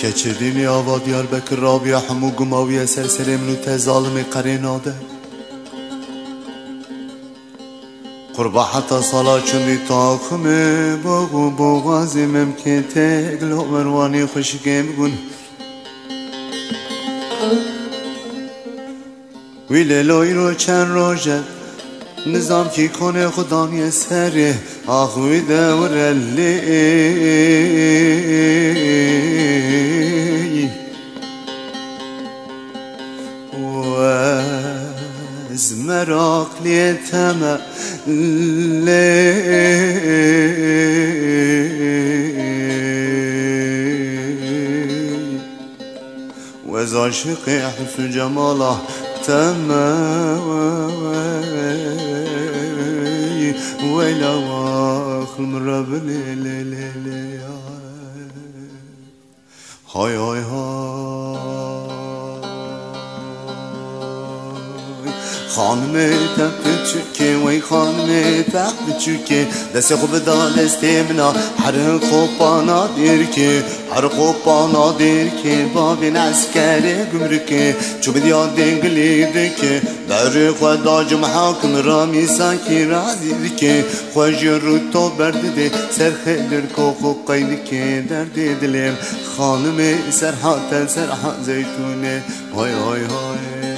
keçirdini ava Diyarbakır Rabia Hamu Gumaviye serseremnu tezalimi qarinade Qurba hatta sala çundi taqme Bağu boğazı memkete Glo mervani xoşgem gun Wile loyro çen rojet Nizam ki kone khudani sere Ahvi devrelli Vez merakli temelli Vez aşıkı hüsnü cemalah تماوي ولا واخل من رب ليلي هاي هاي خانم تخت چکه وی خانم تخت چکه دست خوب دا دست منا هر خوبانا دیر که هر خوبانا دیر که بابین عسکر گمرکه چو بدیا دنگلی که در خدا جمحاکم رامی ساکی رازیر که خوش رو تو برده سر خیلر کو خو قید که درد دلم خانم سرحات سرحات زیتونه های های های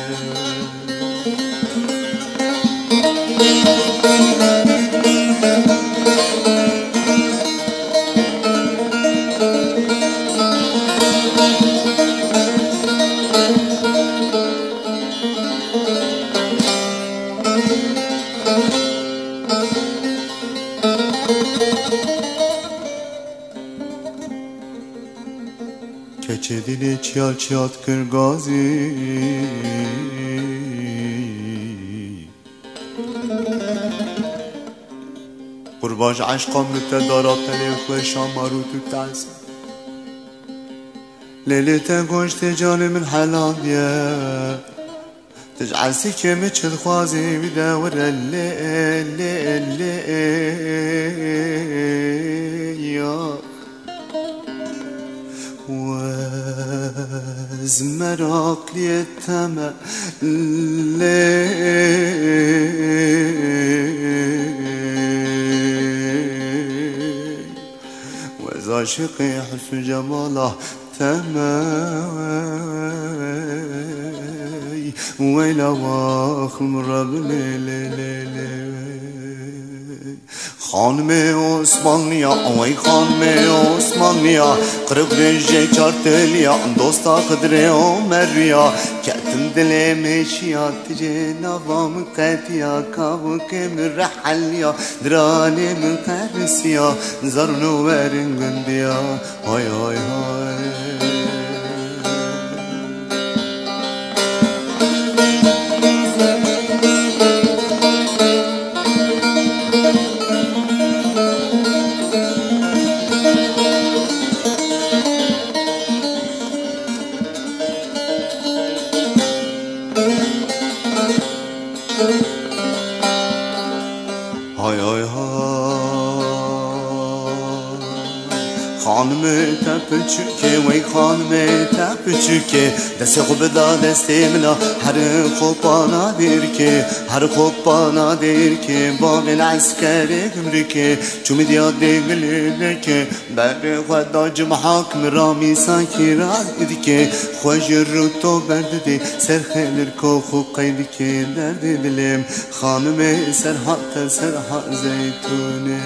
keçe dili çiyal çiyat kırgazi قرباش عشقا متدارا پلی خوشا ماروتو تحسن لیلیتا گوشت جان من حلال بیا تجعل سكة متش الخوازي بداور اللي يا وزمرق لي عاشقي حسن جماله تماي ويلا واخل من رب خانم عثمانیا اوی خانم عثمانیا قرب رنجه چارتلیا دوستا قدره عمریا کتم دلم شیا تجه نوام قتیا کاو که مرحلیا درانه من قرسیا زرنو ورنگندیا های های های های های خانم تپ چوکه وی خانم تپ چوکه دست خوب دا دست منا هر خوب بانا دیر که هر خوب بانا دیر که باغ العسكر گمرکه چو میدیا دیگلی که بر خدا جمحاکم رامی ساکی راز که خوش رو تو برده سر خیلر کو خوب قید که درد دلم خانم سرحات زیتونه